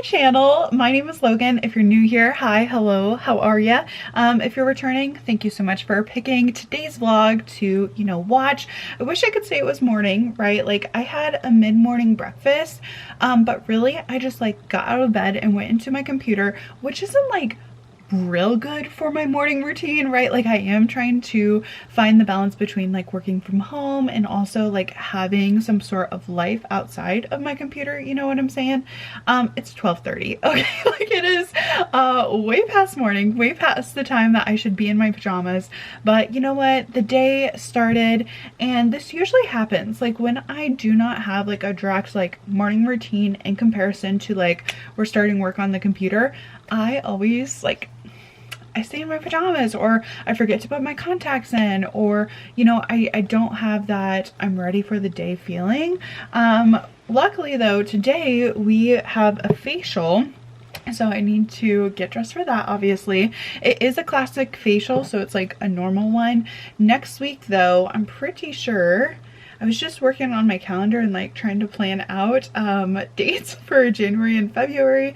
channel. My name is Logan. If you're new here, hi, hello, how are ya? If you're returning, thank you so much for picking today's vlog to, watch. I wish I could say it was morning, right? Like I had a mid-morning breakfast, but really I just like got out of bed and went into my computer, which isn't like real good for my morning routine, right? Like I am trying to find the balance between like working from home and also like having some sort of life outside of my computer, you know what I'm saying? It's 12:30. Okay, like it is way past morning, way past the time that I should be in my pajamas. But you know what, the day started, and this usually happens like when I do not have like a direct like morning routine in comparison to like we're starting work on the computer. I always like I stay in my pajamas, or I forget to put my contacts in, or I don't have that I'm ready for the day feeling. Luckily though, today we have a facial, so I need to get dressed for that. Obviously it is a classic facial, so it's like a normal one. Next week though, I'm pretty sure, I was just working on my calendar and like trying to plan out dates for January and February.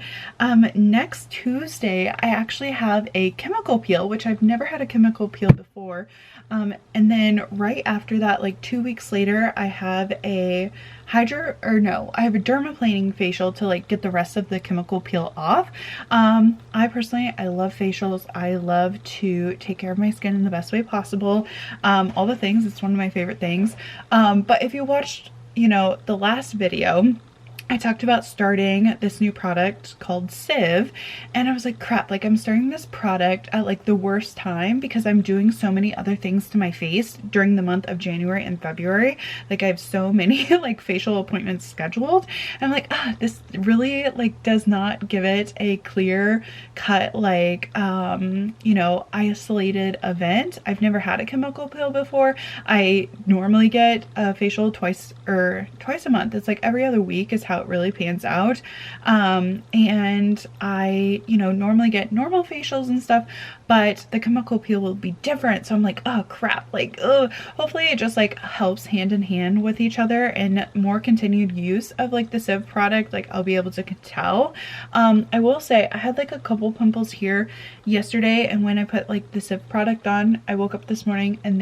Next Tuesday, I actually have a chemical peel, which I've never had a chemical peel before. And then right after that, like 2 weeks later, I have a I have a dermaplaning facial to like get the rest of the chemical peel off. I personally, I love facials. I love to take care of my skin in the best way possible. All the things, it's one of my favorite things. But if you watched, the last video, I talked about starting this new product called Civ, and I was like, crap, like I'm starting this product at like the worst time because I'm doing so many other things to my face during the month of January and February. Like I have so many like facial appointments scheduled. And I'm like, this really like does not give it a clear cut, like, isolated event. I've never had a chemical peel before. I normally get a facial twice a month. It's like every other week is how it really pans out. And I normally get normal facials and stuff, but the chemical peel will be different. So I'm like, oh crap, like hopefully it just like helps hand in hand with each other, and more continued use of like the Civ product, like I'll be able to tell. I will say I had like a couple pimples here yesterday, and when I put like the Civ product on, I woke up this morning and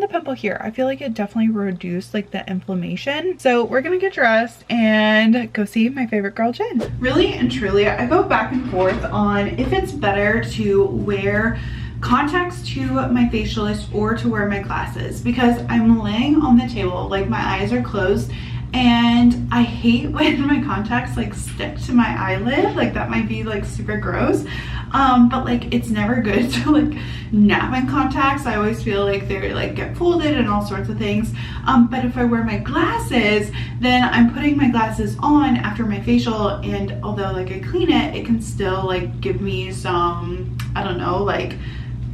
the pimple here, I feel like it definitely reduced like the inflammation. So we're gonna get dressed and go see my favorite girl, Jen. Really and truly, I go back and forth on if it's better to wear contacts to my facialist or to wear my glasses, because I'm laying on the table, like my eyes are closed, and I hate when my contacts like stick to my eyelid. Like that might be like super gross, but like it's never good to like nap in contacts. I always feel like they're like get folded and all sorts of things. But if I wear my glasses, then I'm putting my glasses on after my facial, and although like I clean it, it can still like give me some, I don't know, like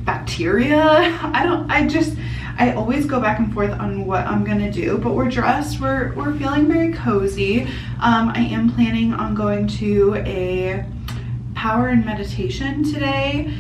bacteria. I always go back and forth on what I'm gonna do, but we're dressed, we're feeling very cozy. I am planning on going to a power and meditation today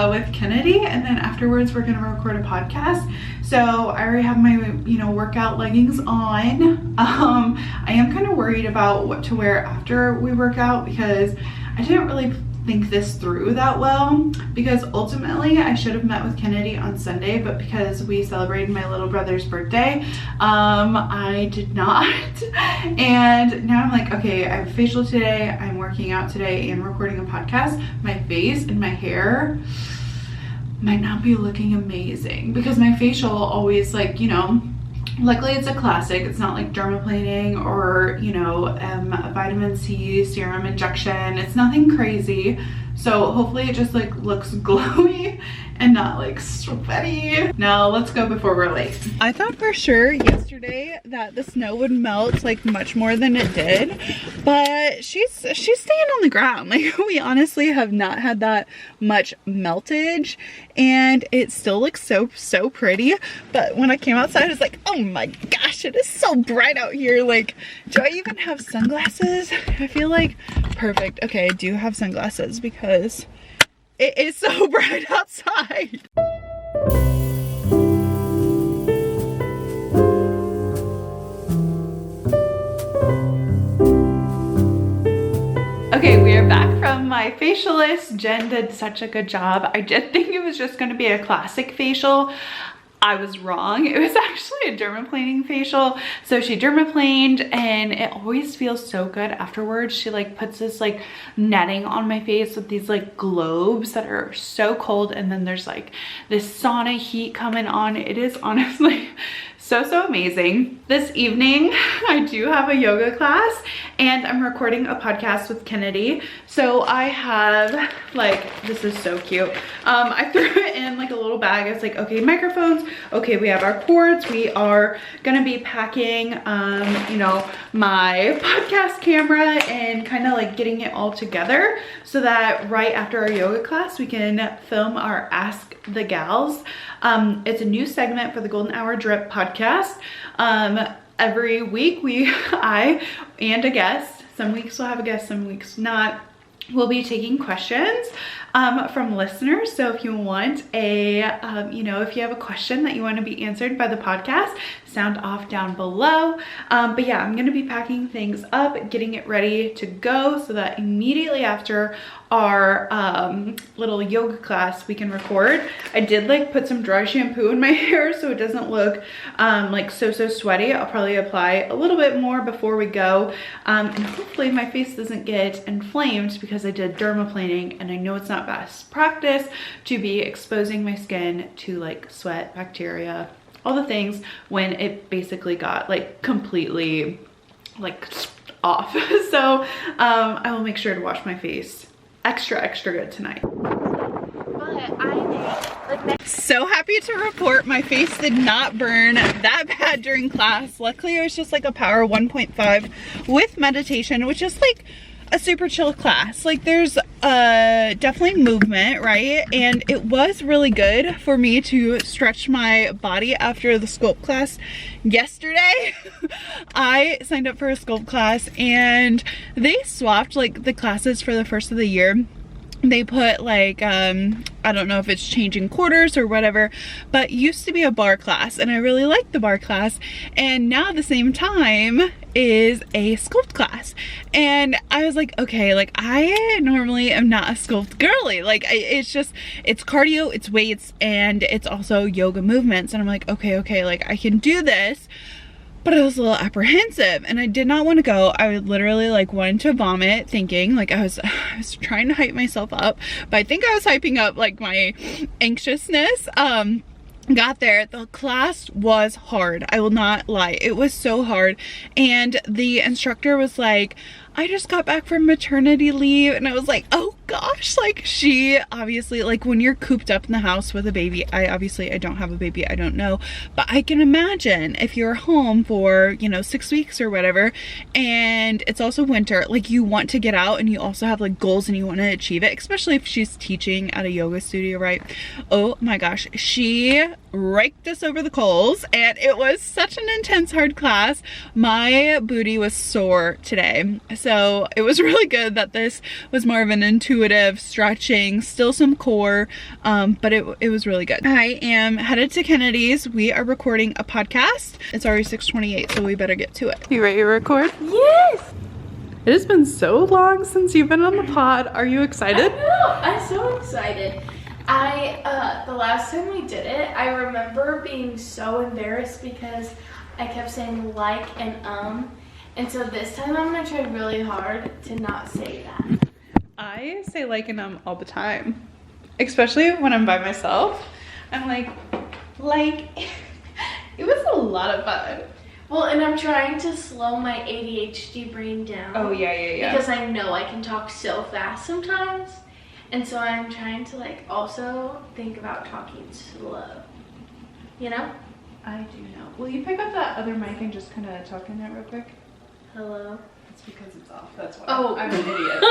with Kennedy, and then afterwards we're gonna record a podcast. So I already have my workout leggings on. I am kind of worried about what to wear after we work out, because I didn't really think this through that well, because ultimately I should have met with Kennedy on Sunday, but because we celebrated my little brother's birthday, I did not. And now I'm like, okay, I have a facial today, I'm working out today and recording a podcast. My face and my hair might not be looking amazing, because my facial always like, luckily it's a classic. It's not like dermaplaning or, a vitamin C serum injection. It's nothing crazy. So hopefully it just like looks glowy and not like sweaty. Now let's go before we're late. I thought for sure yesterday that the snow would melt like much more than it did, but she's staying on the ground. Like we honestly have not had that much meltage, and it still looks so pretty. But when I came outside, it's like, oh my gosh, it is so bright out here. Like, do I even have sunglasses? I feel like perfect. Okay, I do have sunglasses because it is so bright outside. Okay, we are back from my facialist. Jen did such a good job. I did think it was just going to be a classic facial. I was wrong. It was actually a dermaplaning facial. So she dermaplaned and it always feels so good afterwards. She like puts this like netting on my face with these like globes that are so cold, and then there's like this sauna heat coming on. It is honestly so amazing. This evening I do have a yoga class and I'm recording a podcast with Kennedy. So I have like, this is so cute. I threw it in like a little bag. It's like, okay, microphones. Okay, we have our cords. We are gonna be packing, you know, my podcast camera and kind of like getting it all together so that right after our yoga class, we can film our Ask the Gals. It's a new segment for the Golden Hour Drip podcast. Every week I and a guest, some weeks we'll have a guest, some weeks not, we'll be taking questions from listeners. So if you want a, you know, if you have a question that you want to be answered by the podcast, sound off down below. But yeah, I'm going to be packing things up, getting it ready to go so that immediately after our little yoga class we can record. I did like put some dry shampoo in my hair so it doesn't look like so sweaty. I'll probably apply a little bit more before we go, and hopefully my face doesn't get inflamed because I did dermaplaning, and I know it's not best practice to be exposing my skin to like sweat, bacteria, all the things when it basically got like completely like off. So I will make sure to wash my face extra good tonight. So happy to report my face did not burn that bad during class. Luckily it was just like a power 1.5 with meditation, which is like a super chill class. Like there's definitely movement, right? And it was really good for me to stretch my body after the sculpt class yesterday. I signed up for a sculpt class and they swapped like the classes for the first of the year. They put like, I don't know if it's changing quarters or whatever, but used to be a bar class and I really liked the bar class, and now at the same time is a sculpt class. And I was like, okay, like I normally am not a sculpt girly. Like it's just, it's cardio, it's weights, and it's also yoga movements. And I'm like, okay, like I can do this. But I was a little apprehensive and I did not want to go. I would literally like wanted to vomit, thinking like I was trying to hype myself up, but I think I was hyping up like my anxiousness. Got there, the class was hard. I will not lie, it was so hard. And the instructor was like, I just got back from maternity leave, and I was like, oh gosh, like she obviously, like when you're cooped up in the house with a baby, I don't have a baby, I don't know, but I can imagine if you're home for, you know, 6 weeks or whatever, and it's also winter, like you want to get out and you also have like goals and you want to achieve it, especially if she's teaching at a yoga studio, right? Oh my gosh, she raked us over the coals and it was such an intense hard class. My booty was sore today, so it was really good that this was more of an intuitive stretching, still some core, but it was really good. I am headed to Kennedy's. We are recording a podcast. It's already 6:28, so we better get to it. You ready to record? Yes! It has been so long since you've been on the pod. Are you excited? I know, I'm so excited. The last time we did it, I remember being so embarrassed because I kept saying like and so this time I'm gonna try really hard to not say that. I say like and all the time, especially when I'm by myself. I'm like, it was a lot of fun. Well, and I'm trying to slow my ADHD brain down. Oh yeah. Because I know I can talk so fast sometimes. And so I'm trying to like also think about talking slow, you know? I do know. Will you pick up that other mic and just kind of talk in it real quick? Hello? It's because it's off, that's why. Oh. I'm an idiot.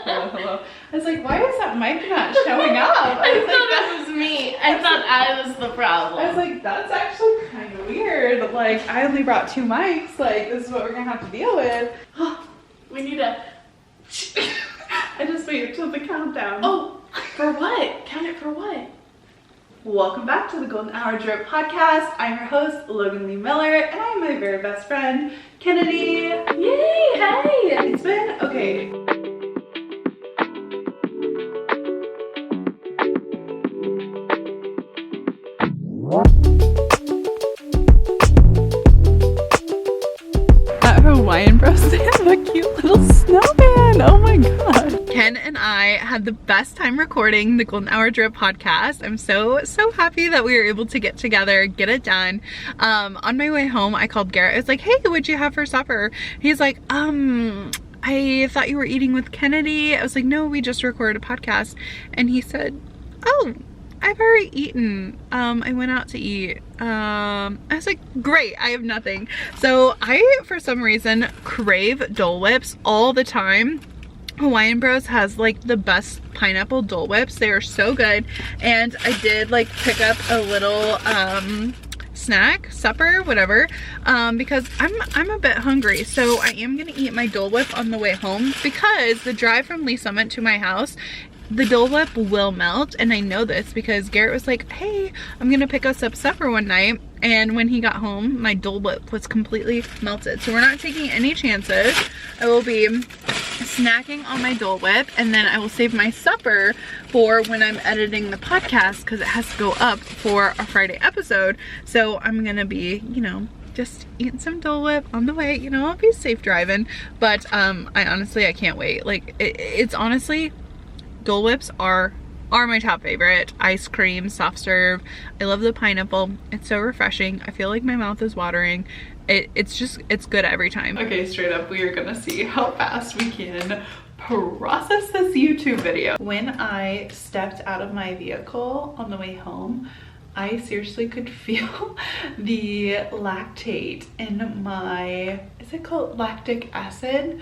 Hello. I was like, why is that mic not showing up? I thought that was me. I thought I was the problem. I was like, that's actually kind of weird. Like, I only brought 2 mics. Like, this is what we're gonna have to deal with. We need a... I just waited till the countdown. Oh, for what? Count it for what? Welcome back to the Golden Hour Drip podcast. I'm your host, Logan Lee Miller, and I'm my very best friend, Kennedy. Yay, hey! It's been, okay. I had the best time recording the Golden Hour Drip podcast. I'm so happy that we were able to get together, get it done. On my way home, I called Garrett. I was like, hey, what'd you have for supper? He's like, I thought you were eating with Kennedy. I was like, no, we just recorded a podcast. And he said, oh, I've already eaten. I went out to eat. I was like, great, I have nothing. So I, for some reason, crave Dole Whips all the time. Hawaiian Bros has like the best pineapple Dole Whips. They are so good. And I did like pick up a little snack, supper, whatever, because I'm a bit hungry. So I am gonna eat my Dole Whip on the way home, because the drive from Lee Summit to my house, the Dole Whip will melt. And I know this because Garrett was like, hey, I'm gonna pick us up supper one night, and when he got home, my Dole Whip was completely melted. So we're not taking any chances. I will be snacking on my Dole Whip, and then I will save my supper for when I'm editing the podcast, because it has to go up for a Friday episode. So I'm gonna be, you know, just eating some Dole Whip on the way. You know, I'll be safe driving. But I can't wait. Like it's honestly, Dole Whips are my top favorite. Ice cream, soft serve. I love the pineapple. It's so refreshing. I feel like my mouth is watering. It's good every time. Okay, straight up, we are gonna see how fast we can process this YouTube video. When I stepped out of my vehicle on the way home, I seriously could feel the lactate in my, is it called lactic acid?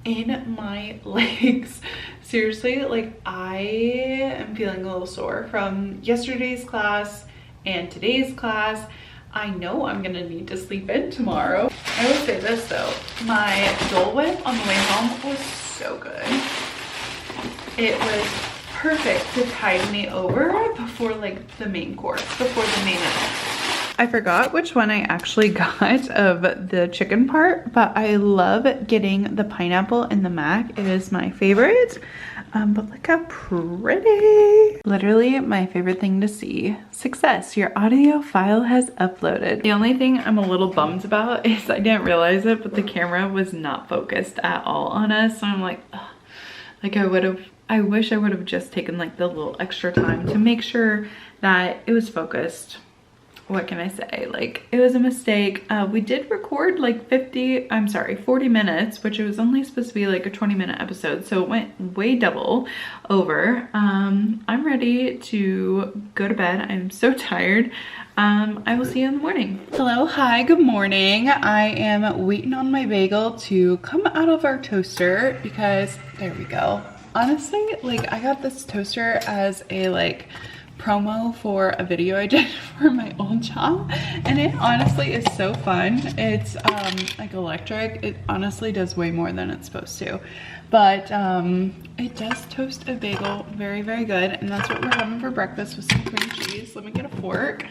In my legs. Seriously, like I am feeling a little sore from yesterday's class and today's class. I know I'm gonna need to sleep in tomorrow. I will say this though, my Dole Whip on the way home was so good. It was perfect to tide me over before like the main course, before the main event. I forgot which one I actually got of the chicken part, but I love getting the pineapple and the mac. It is my favorite. But look how pretty. Literally my favorite thing to see. Success, your audio file has uploaded. The only thing I'm a little bummed about is I didn't realize it, but the camera was not focused at all on us. So I'm like, ugh. Like I wish I would have just taken like the little extra time to make sure that it was focused. What can I say? Like, it was a mistake. We did record like 40 minutes, which it was only supposed to be like a 20-minute episode. So it went way double over. I'm ready to go to bed. I'm so tired. I will see you in the morning. Hello, hi, good morning. I am waiting on my bagel to come out of our toaster because, there we go. Honestly, like I got this toaster as a like promo for a video I did for my old job, and it honestly is so fun. It's like electric. It honestly does way more than it's supposed to, but it does toast a bagel very, very good, and that's what we're having for breakfast with some cream cheese. Let me get a fork.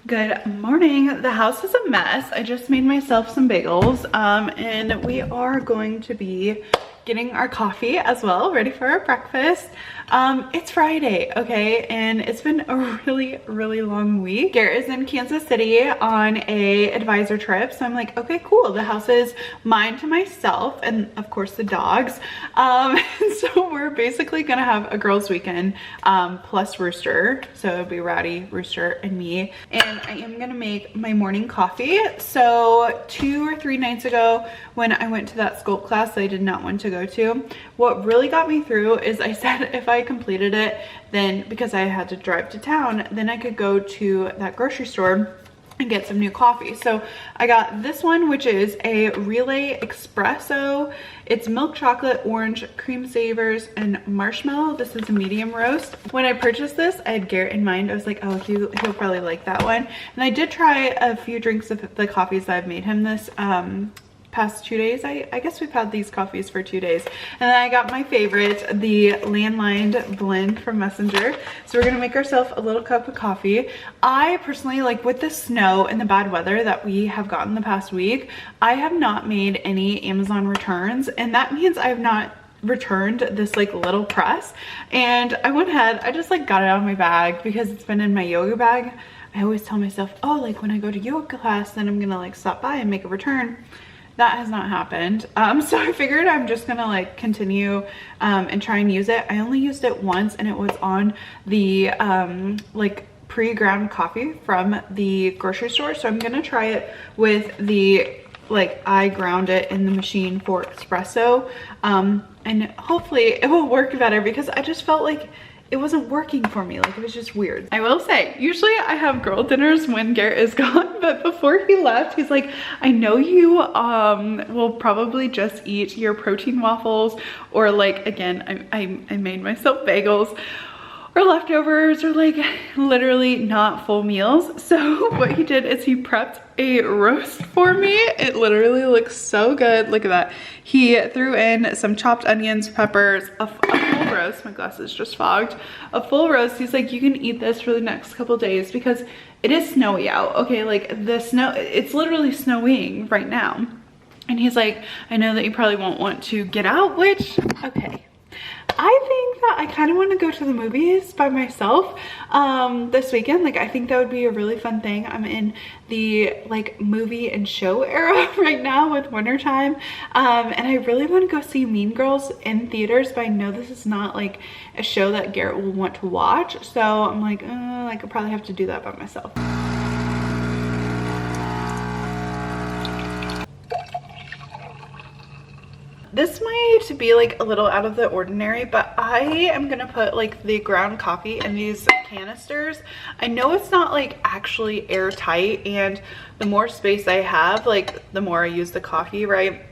Good morning. The house is a mess. I just made myself some bagels, and we are going to be getting our coffee as well, ready for our breakfast. It's Friday, okay, and it's been a really, really long week. Garrett is in Kansas City on a advisor trip, so I'm like, okay, cool. The house is mine to myself, and of course the dogs. So we're basically gonna have a girls' weekend plus Rooster, so it'll be Rowdy, Rooster, and me. And I am gonna make my morning coffee. So 2 or 3 nights ago, when I went to that sculpt class that I did not want to go to, what really got me through is I said if I completed it, then because I had to drive to town, then I could go to that grocery store and get some new coffee. So I got this one, which is a Relay Espresso. It's milk chocolate, orange, cream savers, and marshmallow. This is a medium roast. When I purchased this, I had Garrett in mind. I was like, oh, he'll probably like that one. And I did try a few drinks of the coffees that I've made him this past 2 days. I guess we've had these coffees for 2 days. And then I got my favorite, the landlined blend from Messenger. So we're gonna make ourselves a little cup of coffee. I personally, like with the snow and the bad weather that we have gotten the past week, I have not made any Amazon returns, and that means I have not returned this like little press. And I went ahead, I just like got it out of my bag because it's been in my yoga bag. I always tell myself, oh, like when I go to yoga class, then I'm gonna like stop by and make a return. That has not happened. So I figured I'm just gonna like continue and try and use it. I only used it once and it was on the like pre-ground coffee from the grocery store. So I'm gonna try it with the, like I ground it in the machine for espresso. And hopefully it will work better because I just felt like it wasn't working for me. Like it was just weird. I will say, usually I have girl dinners when Garrett is gone, but before he left, he's like, I know you will probably just eat your protein waffles, or like, again, I made myself bagels, or leftovers, or like literally not full meals. So what he did is he prepped a roast for me. It literally looks so good. Look at that. He threw in some chopped onions, peppers, a full roast. My glasses just fogged. A full roast. He's like, you can eat this for the next couple days because it is snowy out. Okay, like the snow, it's literally snowing right now. And he's like, I know that you probably won't want to get out, which, okay. I think that I kind of want to go to the movies by myself this weekend. Like I think that would be a really fun thing. I'm in the like movie and show era right now with wintertime. And I really want to go see Mean Girls in theaters, but I know this is not like a show that Garrett will want to watch. So I'm like, I could probably have to do that by myself. This might be like a little out of the ordinary, but I am gonna put like the ground coffee in these canisters. I know it's not like actually airtight, and the more space I have, like the more I use the coffee, right?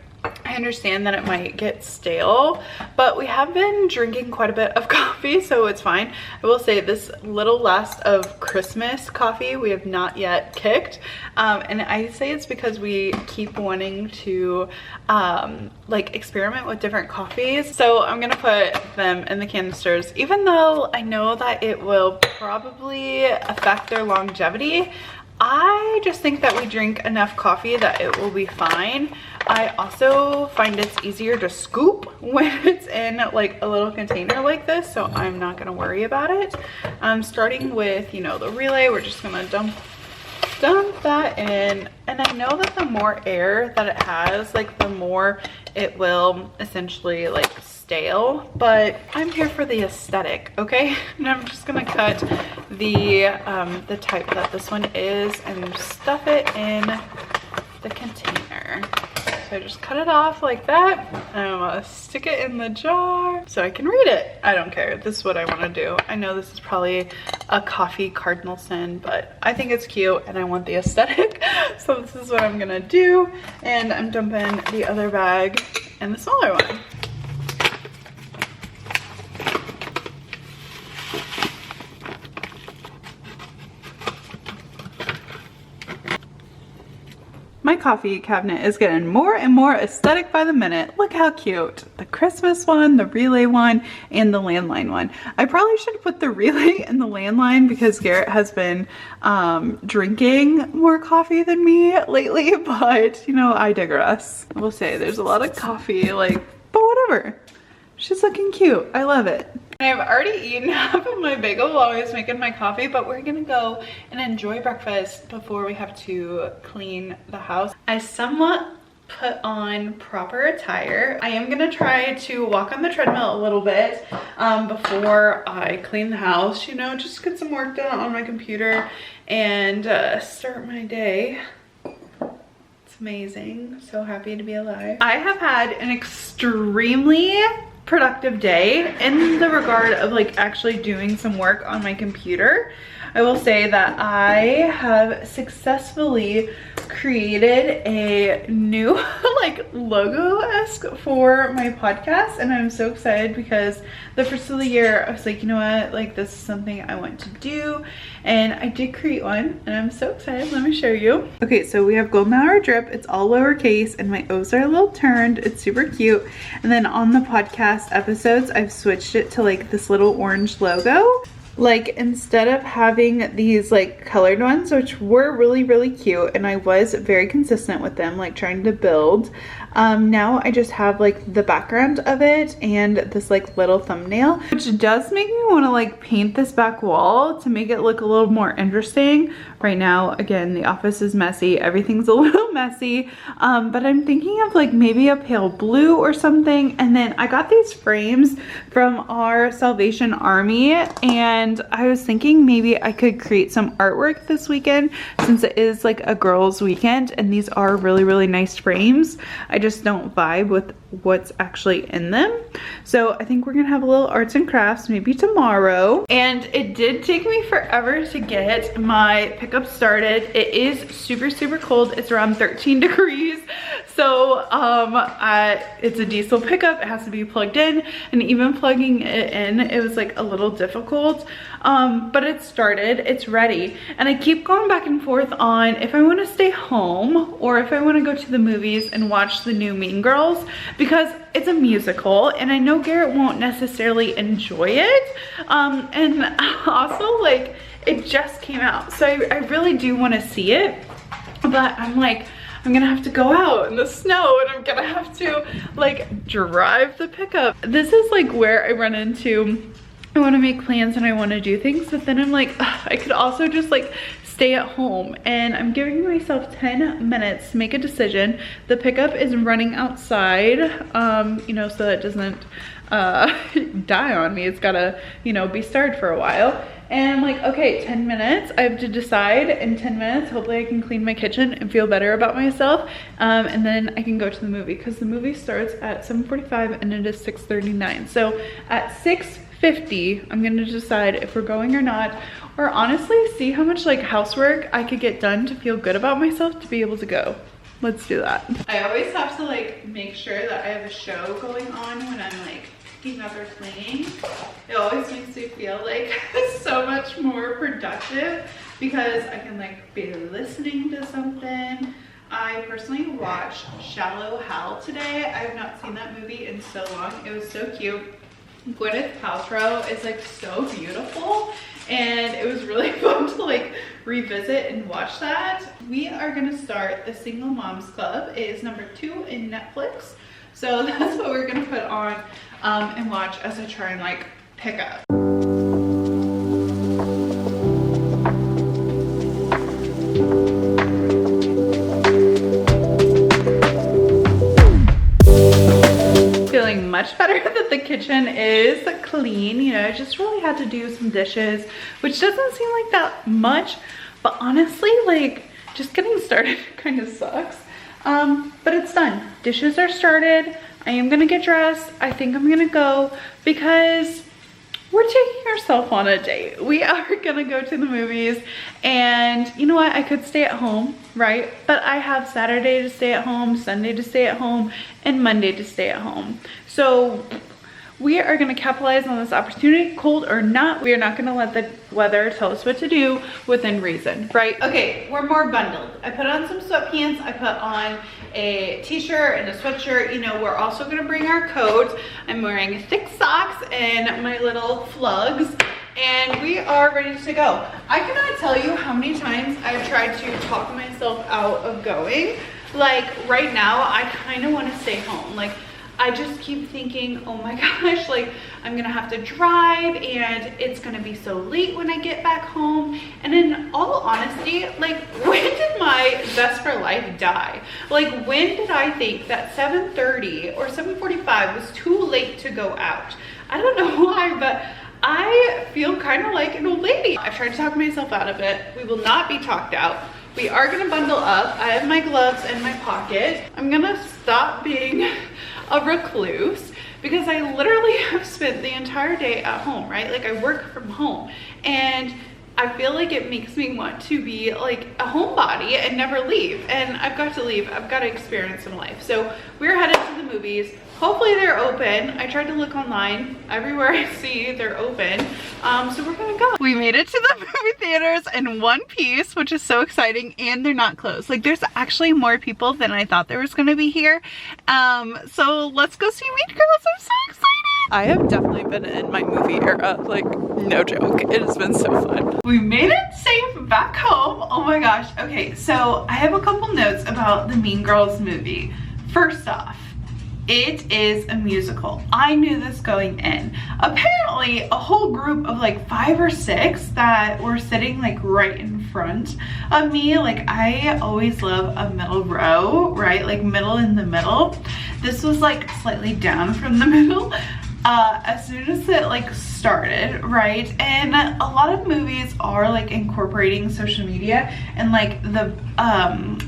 I understand that it might get stale, but we have been drinking quite a bit of coffee, so it's fine. I will say this little last of Christmas coffee we have not yet kicked, and I say it's because we keep wanting to like experiment with different coffees. So I'm gonna put them in the canisters, even though I know that it will probably affect their longevity. I just think that we drink enough coffee that it will be fine. I also find it's easier to scoop when it's in like a little container like this, so I'm not gonna worry about it. Starting with, you know, the relay, we're just gonna dump that in, and I know that the more air that it has, like the more it will essentially like stale, but I'm here for the aesthetic, okay? And I'm just gonna cut the type that this one is and stuff it in the container. So I just cut it off like that, and I'm gonna stick it in the jar so I can read it. I don't care, this is what I wanna do. I know this is probably a coffee cardinal sin, but I think it's cute and I want the aesthetic. So this is what I'm gonna do, and I'm dumping the other bag in the smaller one. My coffee cabinet is getting more and more aesthetic by the minute. Look how cute. The Christmas one, the relay one, and the landline one. I probably should put the relay and the landline because Garrett has been drinking more coffee than me lately, but you know, I digress. I will say there's a lot of coffee, like, but whatever. She's looking cute. I love it. I've already eaten half of my bagel while I was making my coffee, but we're gonna go and enjoy breakfast before we have to clean the house. I somewhat put on proper attire. I am gonna try to walk on the treadmill a little bit before I clean the house, you know, just get some work done on my computer and start my day. It's amazing. So happy to be alive. I have had an extremely productive day in the regard of like actually doing some work on my computer. I will say that I have successfully created a new like logo-esque for my podcast, and I'm so excited because the first of the year I was like, you know what, like this is something I want to do, and I did create one and I'm so excited. Let me show you. Okay, so we have golden hour drip. It's all lowercase and my O's are a little turned. It's super cute. And then on the podcast episodes I've switched it to like this little orange logo. Like instead of having these like colored ones, which were really cute and I was very consistent with them, like trying to build, now I just have like the background of it and this like little thumbnail, which does make me want to like paint this back wall to make it look a little more interesting. right now. Again, the office is messy. Everything's a little messy. But I'm thinking of like maybe a pale blue or something. And then I got these frames from our Salvation Army, and I was thinking maybe I could create some artwork this weekend since it is like a girls' weekend, and these are really, really nice frames. I just don't vibe with what's actually in them. So I think we're gonna have a little arts and crafts maybe tomorrow. And it did take me forever to get my pickup started. It is super, super cold. It's around 13 degrees. So it's a diesel pickup. It has to be plugged in, and even plugging it in, it was like a little difficult. But it started, it's ready. And I keep going back and forth on if I want to stay home or if I want to go to the movies and watch the new Mean Girls, because it's a musical and I know Garrett won't necessarily enjoy it. And also like it just came out, so I really do want to see it, but I'm like, I'm gonna have to go out in the snow and I'm gonna have to like drive the pickup. This is like where I run into, I want to make plans and I want to do things, but then I'm like, ugh, I could also just like stay at home, and I'm giving myself 10 minutes to make a decision. The pickup is running outside, you know, so that it doesn't die on me. It's gotta, you know, be started for a while. And I'm like, okay, 10 minutes. I have to decide in 10 minutes. Hopefully I can clean my kitchen and feel better about myself. And then I can go to the movie, because the movie starts at 7:45 and it is 6:39. So at 6:50, I'm gonna decide if we're going or not, or honestly see how much like housework I could get done to feel good about myself to be able to go. Let's do that. I always have to like make sure that I have a show going on when I'm like picking up or cleaning. It always makes me feel like so much more productive because I can like be listening to something. I personally watched Shallow Hal today. I have not seen that movie in so long. It was so cute. Gwyneth Paltrow is like so beautiful, and it was really fun to like revisit and watch that. We are gonna start the Single Moms Club. It is #2 in Netflix, so that's what we're gonna put on and watch as I try and like pick up. Feeling much better that the kitchen is clean. You know, I just really had to do some dishes, which doesn't seem like that much, but honestly, like just getting started kind of sucks. But it's done. Dishes are started. I am gonna get dressed. I think I'm gonna go because we're taking ourselves on a date. We are gonna go to the movies, and you know what? I could stay at home, right? But I have Saturday to stay at home, Sunday to stay at home, and Monday to stay at home. So we are gonna capitalize on this opportunity, cold or not. We are not gonna let the weather tell us what to do within reason, right? Okay, we're more bundled. I put on some sweatpants, I put on a t-shirt and a sweatshirt. You know, we're also gonna bring our coat. I'm wearing thick socks and my little flugs, and we are ready to go. I cannot tell you how many times I've tried to talk myself out of going. Like right now, I kind of want to stay home. Like I just keep thinking, oh my gosh, like I'm gonna have to drive and it's gonna be so late when I get back home. And in all honesty, like when did my zest for life die? Like when did I think that 7:30 or 7:45 was too late to go out? I don't know why, but I feel kind of like an old lady. I've tried to talk myself out of it. We will not be talked out. We are gonna bundle up. I have my gloves in my pocket. I'm gonna stop being a recluse because I literally have spent the entire day at home, right? Like I work from home, and I feel like it makes me want to be like a homebody and never leave. And I've got to leave. I've got to experience some life. So we're headed to the movies. Hopefully they're open. I tried to look online. Everywhere I see they're open. So we're gonna go. We made it to the movie theaters in one piece, which is so exciting, and they're not closed. Like there's actually more people than I thought there was gonna be here. So let's go see Mean Girls. I'm so excited. I have definitely been in my movie era, like no joke. It has been so fun. We made it safe back home. Oh my gosh. Okay, so I have a couple notes about the Mean Girls movie. First off, It is a musical. I knew this going in. Apparently, a whole group of like 5 or 6 that were sitting like right in front of me. Like, I always love a middle row, right? Like middle in the middle. This was like slightly down from the middle. As soon as it like started, right? And a lot of movies are like incorporating social media and like the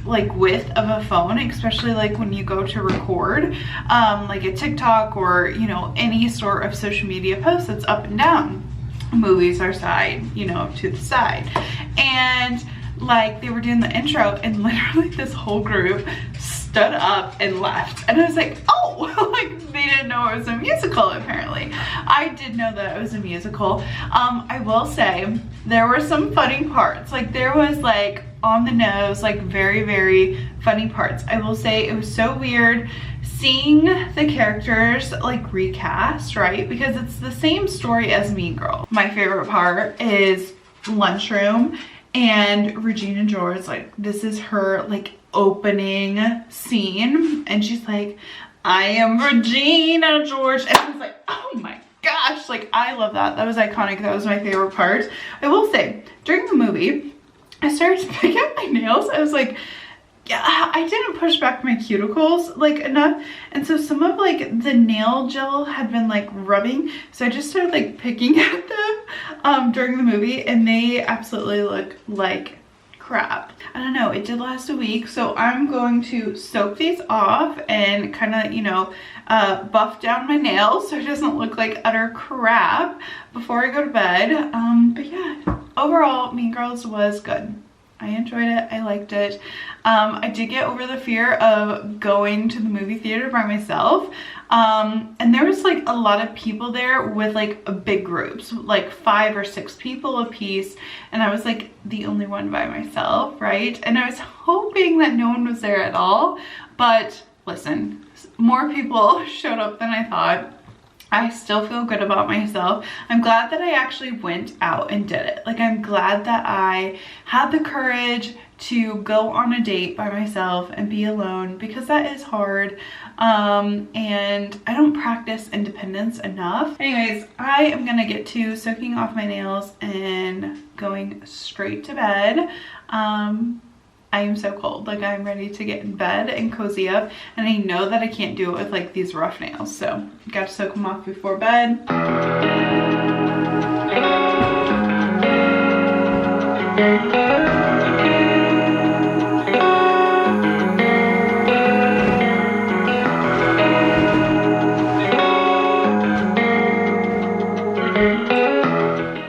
like width of a phone, especially like when you go to record like a TikTok or, you know, any sort of social media post that's up and down. Movies are side, you know, to the side. And like they were doing the intro and literally this whole group stood up and left, and I was like, oh, like they didn't know it was a musical. Apparently I did know that it was a musical. I will say there were some funny parts. Like there was like on the nose, like very, very funny parts. I will say it was so weird seeing the characters like recast, right? Because it's the same story as Mean Girl. My favorite part is lunchroom and Regina George, like this is her like opening scene and she's like, I am Regina George, and I was like, oh my gosh, like I love that. That was iconic. That was my favorite part. I will say during the movie I started to pick up my nails. I was like, yeah, I didn't push back my cuticles like enough, and so some of like the nail gel had been like rubbing, so I just started like picking at them during the movie, and they absolutely look like crap. I don't know, it did last a week, so I'm going to soak these off and kind of, you know, buff down my nails so it doesn't look like utter crap before I go to bed. But yeah, overall Mean Girls was good. I enjoyed it. I liked it. I did get over the fear of going to the movie theater by myself. And there was like a lot of people there with like big groups, like 5 or 6 people a piece. And I was like the only one by myself, right? And I was hoping that no one was there at all. But listen, more people showed up than I thought. I still feel good about myself. I'm glad that I actually went out and did it. Like, I'm glad that I had the courage to go on a date by myself and be alone, because that is hard. And I don't practice independence enough. Anyways, I am gonna get to soaking off my nails and going straight to bed. I am so cold. Like, I'm ready to get in bed and cozy up, and I know that I can't do it with like these rough nails, so got to soak them off before bed.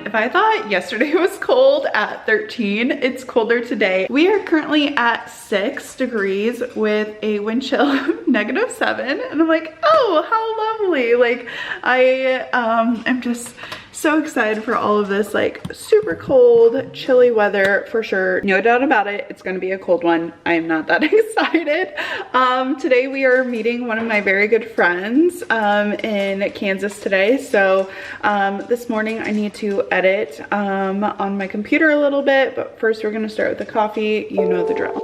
If I thought yesterday was cold at 13, it's colder today. We are currently at 6 degrees with a wind chill of -7, and I'm like, oh, how lovely. Like, I am just so excited for all of this like super cold, chilly weather for sure. No doubt about it, it's gonna be a cold one. I am not that excited. Today we are meeting one of my very good friends in Kansas today. So this morning I need to edit on my computer a little bit, but first we're gonna start with the coffee. You know the drill.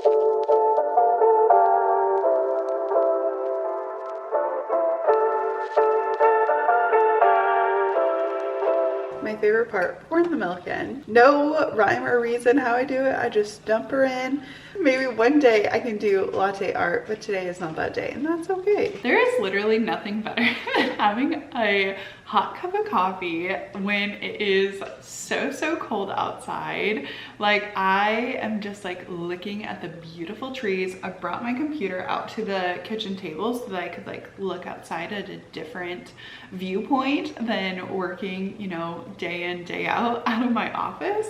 My favorite part, pouring the milk in. No rhyme or reason how I do it. I just dump her in. Maybe one day I can do latte art, but today is not that day, and that's okay. There is literally nothing better than having a hot cup of coffee when it is so cold outside. Like, I am just like looking at the beautiful trees. I brought my computer out to the kitchen table so that I could like look outside at a different viewpoint than working, you know, day in, day out of my office.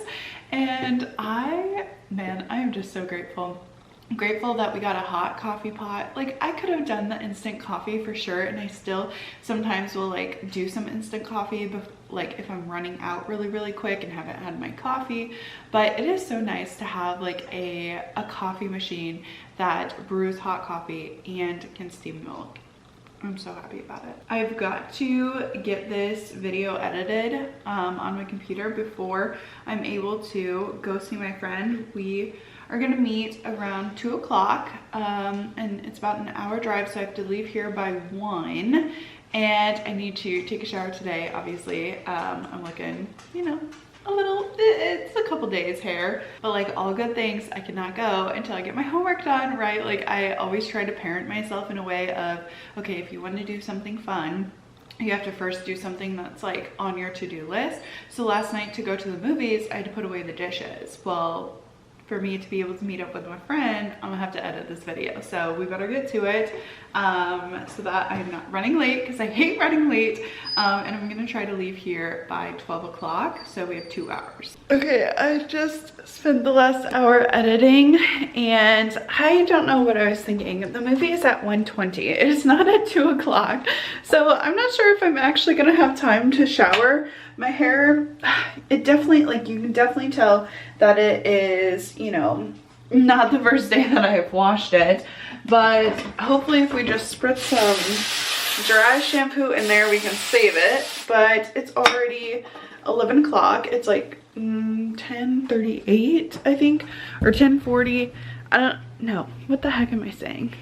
And man, I am just so grateful. I'm grateful that we got a hot coffee pot. Like, I could have done the instant coffee for sure, and I still sometimes will like do some instant coffee like if I'm running out really quick and haven't had my coffee. But it is so nice to have like a coffee machine that brews hot coffee and can steam milk. I'm so happy about it. I've got to get this video edited on my computer before I'm able to go see my friend. We are gonna meet around 2 o'clock, and it's about an hour drive, so I have to leave here by 1. And I need to take a shower today, obviously. I'm looking, you know, a little, it's a couple days hair, but like all good things, I cannot go until I get my homework done, right? Like I always try to parent myself in a way of, okay, if you want to do something fun, you have to first do something that's like on your to-do list. So last night to go to the movies, I had to put away the dishes. Well, for me to be able to meet up with my friend, I'm gonna have to edit this video. So we better get to it so that I'm not running late, because I hate running late. And I'm gonna try to leave here by 12 o'clock. So we have 2 hours. Okay, I just spent the last hour editing and I don't know what I was thinking. The movie is at 1:20. It's not at 2 o'clock. So I'm not sure if I'm actually gonna have time to shower. My hair, it definitely, like you can definitely tell that it is, you know, not the first day that I have washed it, but hopefully if we just spritz some dry shampoo in there, we can save it. But it's already 11 o'clock. It's like 10:38, I think, or 10:40. I don't know. What the heck am I saying?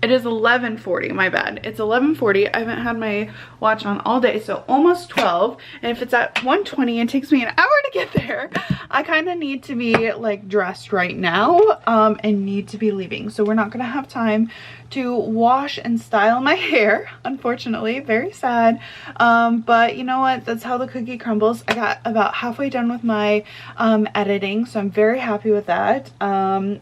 It is 11:40, my bad. It's 11:40. I haven't had my watch on all day, so almost 12. And if it's at 1:20, it takes me an hour to get there. I kind of need to be like dressed right now and need to be leaving. So we're not gonna have time to wash and style my hair, unfortunately. Very sad. But you know what? That's how the cookie crumbles. I got about halfway done with my editing, so I'm very happy with that. And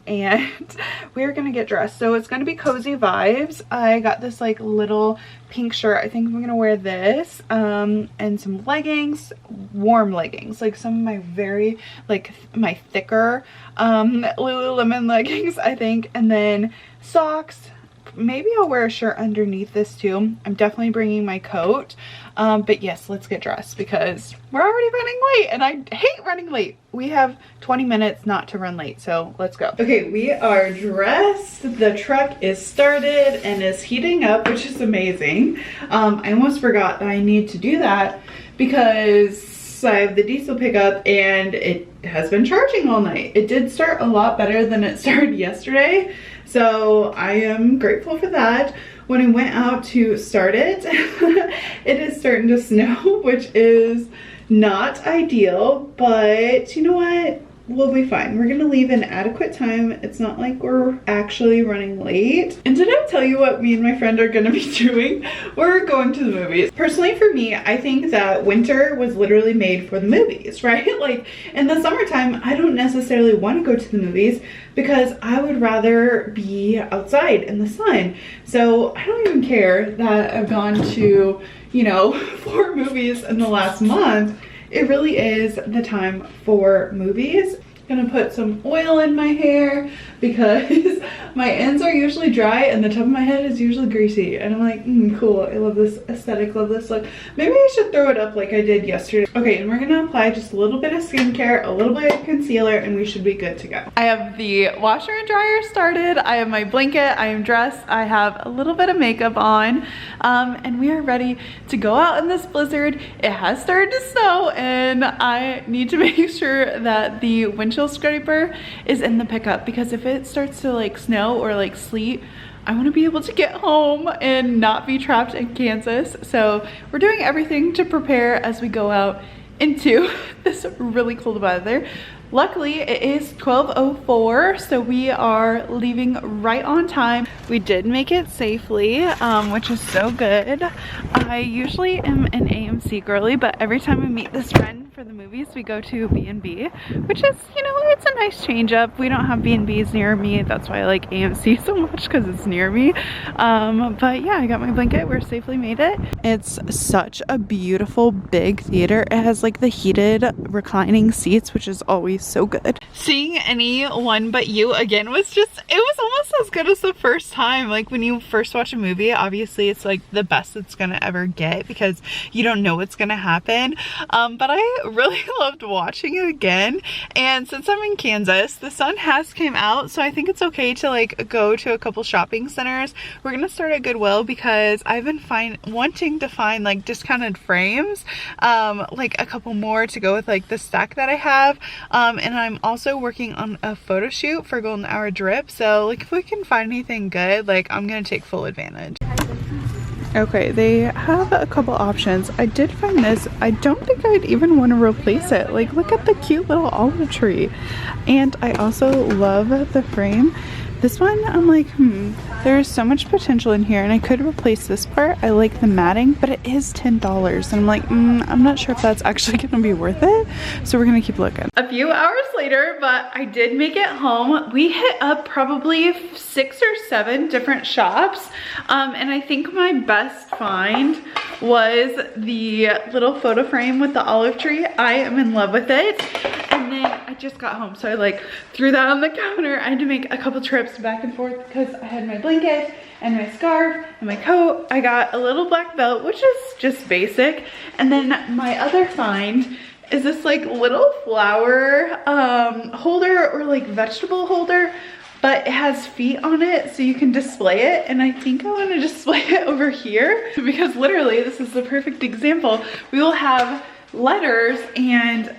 we're gonna get dressed. So it's gonna be cozy vibes. I got this like little pink shirt. I think I'm gonna wear this and some leggings, warm leggings, like some of my very like my thicker Lululemon leggings, I think, and then socks. Maybe I'll wear a shirt underneath this too. I'm definitely bringing my coat. But yes, let's get dressed because we're already running late and I hate running late. We have 20 minutes not to run late, so let's go. Okay, we are dressed. The truck is started and is heating up, which is amazing. I almost forgot that I need to do that because I have the diesel pickup and it has been charging all night. It did start a lot better than it started yesterday, so I am grateful for that. When I went out to start it, it is starting to snow, which is not ideal, but you know what? We'll be fine. We're gonna leave in adequate time. It's not like we're actually running late. And did I tell you what me and my friend are gonna be doing? We're going to the movies. Personally, for me, I think that winter was literally made for the movies, right? Like in the summertime, I don't necessarily want to go to the movies because I would rather be outside in the sun. So I don't even care that I've gone to, you know, 4 movies in the last month. It really is the time for movies. I'm gonna put some oil in my hair because my ends are usually dry and the top of my head is usually greasy. And I'm like, cool, I love this aesthetic, love this look. Maybe I should throw it up like I did yesterday. Okay, and we're gonna apply just a little bit of skincare, a little bit of concealer, and we should be good to go. I have the washer and dryer started. I have my blanket, I am dressed. I have a little bit of makeup on, and we are ready to go out in this blizzard. It has started to snow and I need to make sure that the windshield scraper is in the pickup because if it starts to like snow or like sleet, I want to be able to get home and not be trapped in Kansas. So we're doing everything to prepare as we go out into this really cold weather. Luckily, it is 12:04, so we are leaving right on time. We did make it safely, which is so good. I usually am an AMC girly, but every time I meet this friend for the movies, we go to B&B, which is, you know, it's a nice change up. We don't have B&Bs near me. That's why I like AMC so much, because it's near me. But yeah, I got my blanket. We're safely made it. It's such a beautiful big theater. It has like the heated reclining seats, which is always so good. Seeing anyone but you again was just, it was almost as good as the first time. Like when you first watch a movie, obviously it's like the best it's gonna ever get because you don't know what's gonna happen. But I really loved watching it again. And since I'm in Kansas, the sun has came out, so I think it's okay to like go to a couple shopping centers. We're gonna start at Goodwill because I've been wanting to find like discounted frames, like a couple more to go with like the stack that I have. And I'm also working on a photo shoot for Golden Hour Drip, so like if we can find anything good, like I'm gonna take full advantage. Okay, they have a couple options. I did find this. I don't think I'd even want to replace it. Like, look at the cute little olive tree. And I also love the frame. This one, I'm like, there's so much potential in here, and I could replace this part. I like the matting, but it is $10. And I'm like, I'm not sure if that's actually gonna be worth it. So we're gonna keep looking. A few hours later, but I did make it home. We hit up probably 6 or 7 different shops. And I think my best find was the little photo frame with the olive tree. I am in love with it. And then I just got home, so I like threw that on the counter. I had to make a couple trips back and forth because I had my blanket and my scarf and my coat. I got a little black belt, which is just basic. And then my other find is this like little flower holder or like vegetable holder, but it has feet on it so you can display it. And I think I want to display it over here because literally this is the perfect example. We will have letters and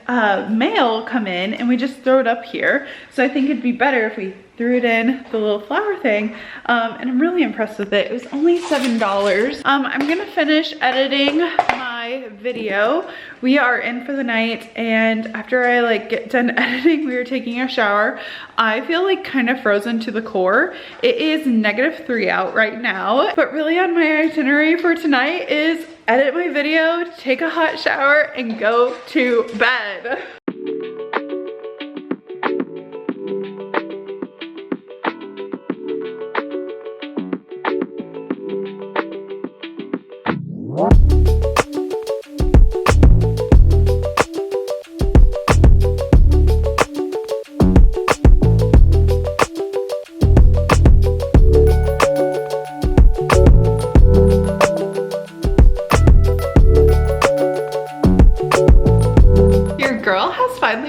mail come in and we just throw it up here. So I think it'd be better if we threw it in the little flower thing. And I'm really impressed with it. It was only $7. I'm gonna finish editing my video. We are in for the night, and after I like get done editing, we were taking a shower. I feel like kind of frozen to the core. It is -3 out right now, but really on my itinerary for tonight is edit my video, take a hot shower, and go to bed.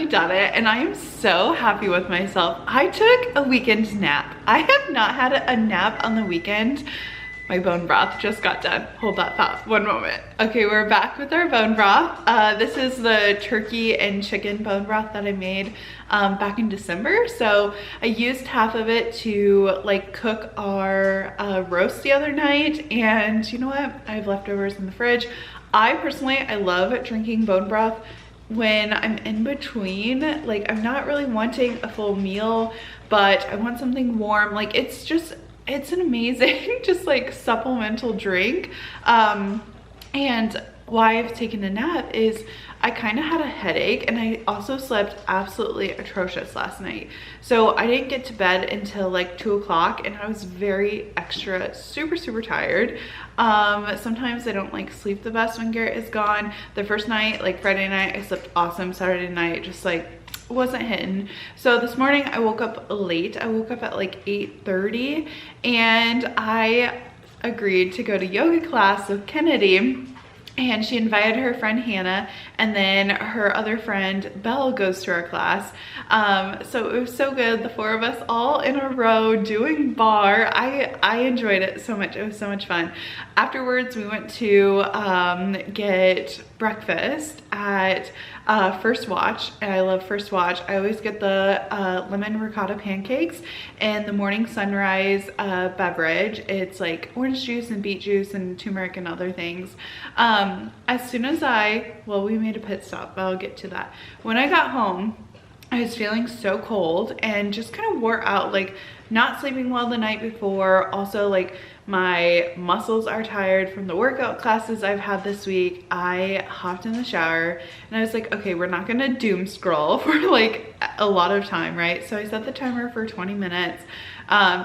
Done it, and I am so happy with myself. I took a weekend nap. I have not had a nap on the weekend. My bone broth just got done. Hold that thought one moment. Okay, we're back with our bone broth. This is the turkey and chicken bone broth that I made back in December. So I used half of it to like cook our roast the other night, and you know what? I have leftovers in the fridge. I personally love drinking bone broth when I'm in between. Like, I'm not really wanting a full meal, but I want something warm. Like, it's an amazing just like supplemental drink. And why I've taken a nap is I kind of had a headache, and I also slept absolutely atrocious last night. So I didn't get to bed until like 2 o'clock, and I was very super tired. Sometimes I don't like sleep the best when Garrett is gone. The first night, like Friday night, I slept awesome. Saturday night, just like wasn't hitting. So this morning I woke up late. I woke up at like 8:30, and I agreed to go to yoga class with Kennedy. And she invited her friend Hannah, and then her other friend Belle goes to our class. So it was so good, the 4 of us all in a row doing bar. I enjoyed it so much. It was so much fun. Afterwards, we went to get breakfast at First Watch, and I love First Watch. I always get the lemon ricotta pancakes and the morning sunrise beverage. It's like orange juice and beet juice and turmeric and other things. As soon as we made a pit stop, but I'll get to that. When I got home, I was feeling so cold and just kind of wore out, like not sleeping well the night before. Also, like my muscles are tired from the workout classes I've had this week. I hopped in the shower and I was like, okay, we're not gonna doom scroll for like a lot of time, right? So I set the timer for 20 minutes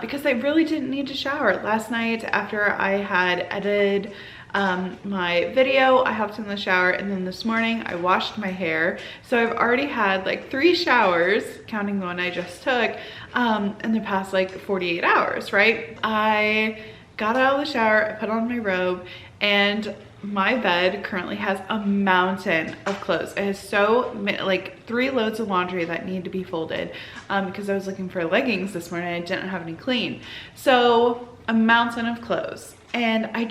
because I really didn't need to shower. Last night after I had edited my video. I hopped in the shower, and then this morning I washed my hair. So I've already had like 3 showers, counting the one I just took, in the past like 48 hours, right? I got out of the shower, I put on my robe, and my bed currently has a mountain of clothes. It has like 3 loads of laundry that need to be folded, because I was looking for leggings this morning. I didn't have any clean. So a mountain of clothes. And I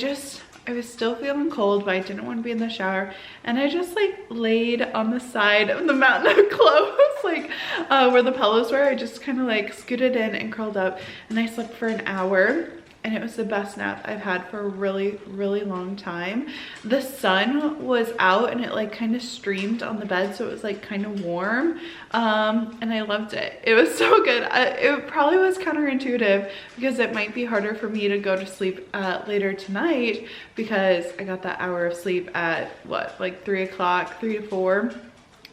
was still feeling cold, but I didn't want to be in the shower. And I just like laid on the side of the mountain of clothes, like where the pillows were. I just kind of like scooted in and curled up, and I slept for an hour. And it was the best nap I've had for a really, really long time. The sun was out, and it like kind of streamed on the bed, so it was like kind of warm, and I loved it. It was so good. It probably was counterintuitive, because it might be harder for me to go to sleep later tonight, because I got that hour of sleep at what, like 3 o'clock, 3 to 4.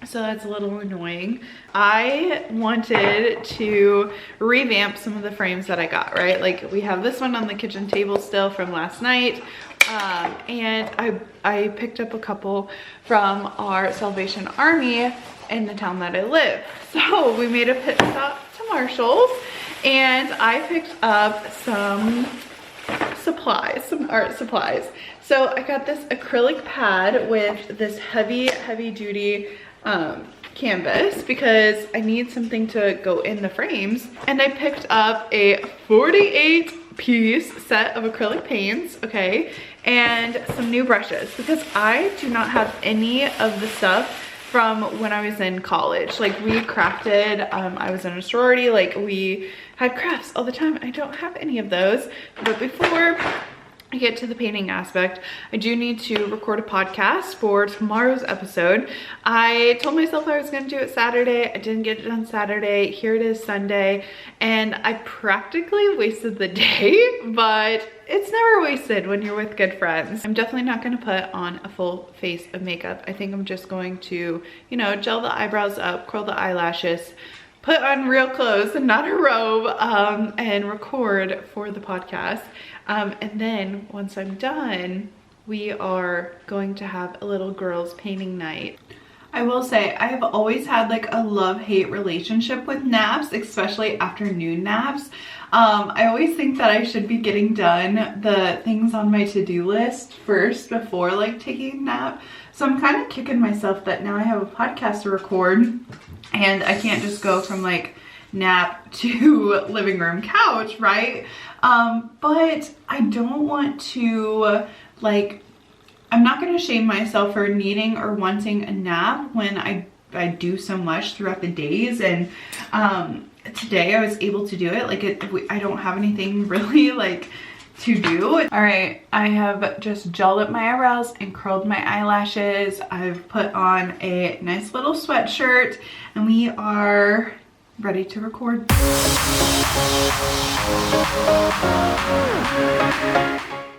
So that's a little annoying. I wanted to revamp some of the frames that I got, right? Like we have this one on the kitchen table still from last night. And I picked up a couple from our Salvation Army in the town that I live. So we made a pit stop to Marshall's, and I picked up some supplies, some art supplies. So I got this acrylic pad with this heavy duty canvas, because I need something to go in the frames. And I picked up a 48 piece set of acrylic paints, okay, and some new brushes, because I do not have any of the stuff from when I was in college. Like we crafted, I was in a sorority, like we had crafts all the time. I don't have any of those. But before I get to the painting aspect, I do need to record a podcast for tomorrow's episode. I told myself I was going to do it Saturday. I didn't get it done Saturday. Here it is Sunday, and I practically wasted the day, but it's never wasted when you're with good friends. I'm definitely not going to put on a full face of makeup. I think I'm just going to, you know, gel the eyebrows up, curl the eyelashes, put on real clothes and not a robe, and record for the podcast. And then once I'm done, we are going to have a little girls painting night. I will say, I have always had like a love-hate relationship with naps, especially afternoon naps. I always think that I should be getting done the things on my to-do list first before like taking a nap. So I'm kind of kicking myself that now I have a podcast to record, and I can't just go from like nap to living room couch, right? But I don't want to like, I'm not going to shame myself for needing or wanting a nap when I do so much throughout the days. And today I was able to do it. Like I don't have anything really like to do. All right, I have just gelled up my eyebrows and curled my eyelashes. I've put on a nice little sweatshirt, and we are ready to record.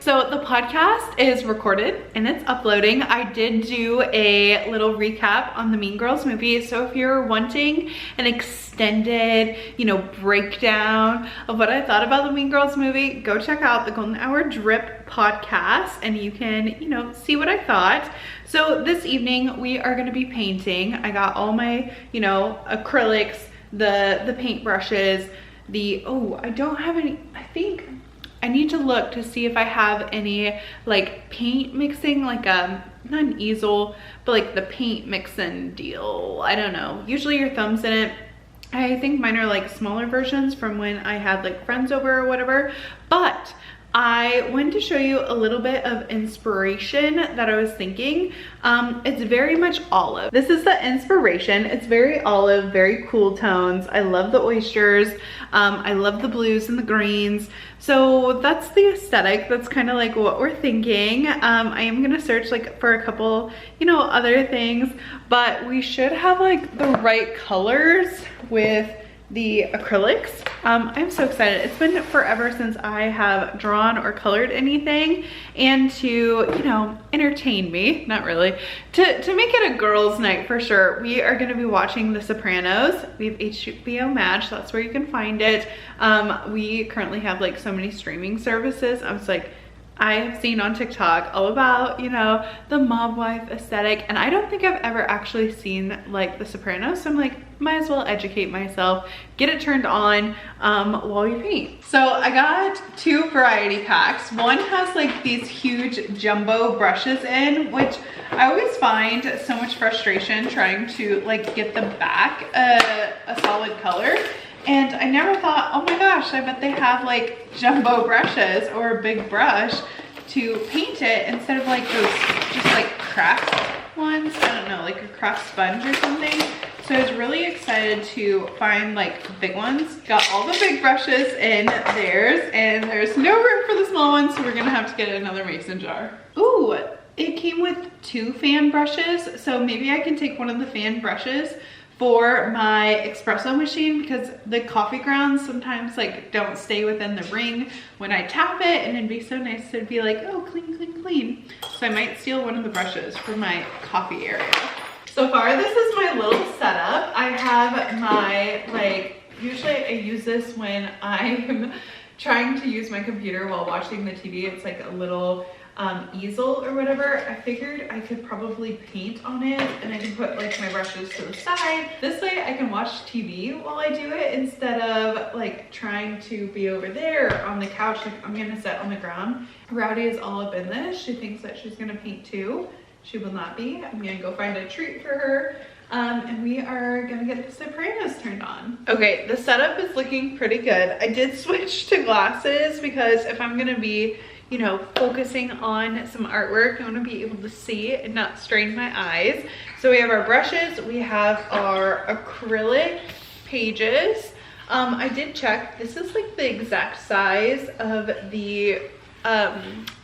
So the podcast is recorded and it's uploading. I did do a little recap on the Mean Girls movie. So if you're wanting an extended, you know, breakdown of what I thought about the Mean Girls movie, go check out the Golden Hour Drip podcast and you can, you know, see what I thought. So this evening we are going to be painting. I got all my, you know, acrylics, the paint brushes, I don't have any. I think I need to look to see if I have any like paint mixing, like not an easel, but like the paint mixing deal. I don't know. Usually your thumb's in it. I think mine are like smaller versions from when I had like friends over or whatever. But I wanted to show you a little bit of inspiration that I was thinking. It's very much olive. This is the inspiration. It's very olive, very cool tones. I love the oysters. I love the blues and the greens. So that's the aesthetic. That's kind of like what we're thinking. I am gonna search like for a couple, you know, other things, but we should have like the right colors with the acrylics. I'm so excited. It's been forever since I have drawn or colored anything, and to, you know, entertain me, not really, to make it a girls' night for sure. We are going to be watching The Sopranos. We have HBO Max, that's where you can find it. We currently have like so many streaming services. I was like, I have seen on TikTok all about, you know, the mom wife aesthetic, and I don't think I've ever actually seen like The Sopranos, so I'm like, might as well educate myself, get it turned on while you paint. So I got 2 variety packs. One has like these huge jumbo brushes in, which I always find so much frustration trying to like get them back a solid color. And I never thought, oh my gosh, I bet they have like jumbo brushes or a big brush to paint it instead of like those just like craft ones. I don't know, like a craft sponge or something. So I was really excited to find like big ones. Got all the big brushes in theirs, and there's no room for the small ones, so we're gonna have to get another mason jar. Ooh, it came with 2 fan brushes, so maybe I can take one of the fan brushes for my espresso machine, because the coffee grounds sometimes like don't stay within the ring when I tap it, and it'd be so nice to be like, oh, clean, clean, clean. So I might steal one of the brushes for my coffee area. So far, this is my little setup. I have my, like, usually I use this when I'm trying to use my computer while watching the TV. It's like a little easel or whatever. I figured I could probably paint on it, and I can put like my brushes to the side. This way I can watch TV while I do it instead of like trying to be over there on the couch. Like, I'm gonna sit on the ground. Rowdy is all up in this. She thinks that she's gonna paint too. She will not be. I'm gonna go find a treat for her. And we are gonna get the Sopranos turned on. Okay, the setup is looking pretty good. I did switch to glasses because if I'm gonna be, you know, focusing on some artwork, I want to be able to see and not strain my eyes. So we have our brushes, we have our acrylic pages. I did check, this is like the exact size of the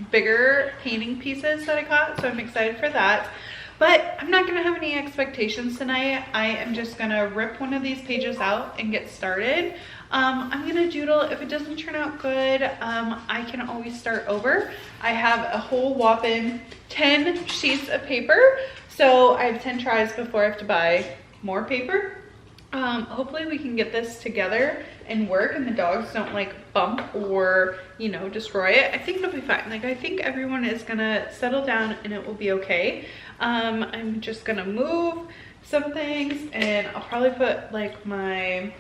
bigger painting pieces that I got, so I'm excited for that. But I'm not gonna have any expectations tonight. I am just gonna rip one of these pages out and get started. I'm gonna doodle. If it doesn't turn out good, I can always start over. I have a whole whopping 10 sheets of paper, so I have 10 tries before I have to buy more paper. Hopefully we can get this together and work, and the dogs don't like bump or, you know, destroy it. I think it'll be fine. Like, I think everyone is gonna settle down and it will be okay. I'm just gonna move some things, and I'll probably put like my,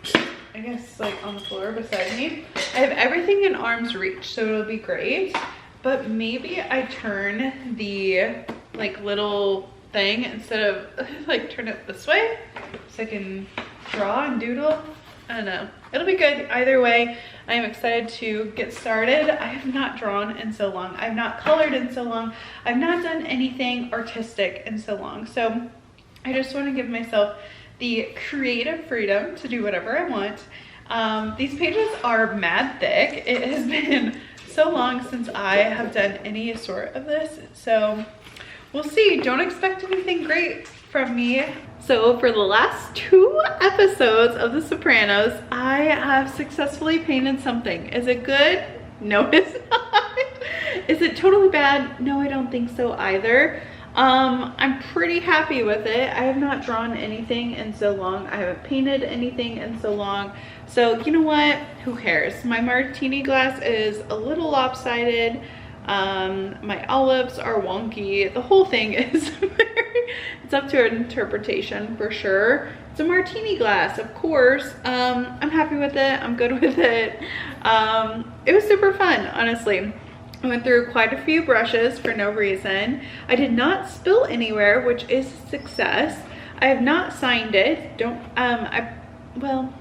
I guess, like on the floor beside me. I have everything in arm's reach, so it'll be great. But maybe I turn the like little thing instead of like turn it this way so I can draw and doodle. I don't know. It'll be good either way. I am excited to get started. I have not drawn in so long. I've not colored in so long. I've not done anything artistic in so long. So I just want to give myself the creative freedom to do whatever I want. These pages are mad thick. It has been so long since I have done any sort of this. So we'll see. Don't expect anything great from me. So for the last 2 episodes of The Sopranos, I have successfully painted something. Is it good? No, it's not. Is it totally bad? No, I don't think so either. I'm pretty happy with it. I have not drawn anything in so long. I haven't painted anything in so long. So you know what? Who cares? My martini glass is a little lopsided. My olives are wonky. The whole thing is it's up to interpretation for sure. It's a martini glass, of course. I'm happy with it. I'm good with it. It was super fun, honestly. I went through quite a few brushes for no reason. I did not spill anywhere, which is a success. I have not signed it. Well,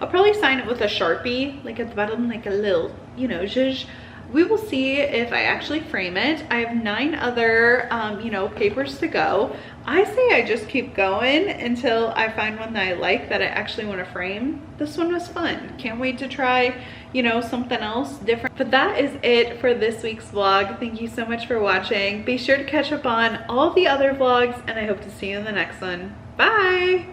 I'll probably sign it with a Sharpie, like at the bottom, like a little, you know, zhuzh. We will see if I actually frame it. I have 9 other, you know, papers to go. I say I just keep going until I find one that I like, that I actually want to frame. This one was fun. Can't wait to try, you know, something else different. But that is it for this week's vlog. Thank you so much for watching. Be sure to catch up on all the other vlogs, and I hope to see you in the next one. Bye!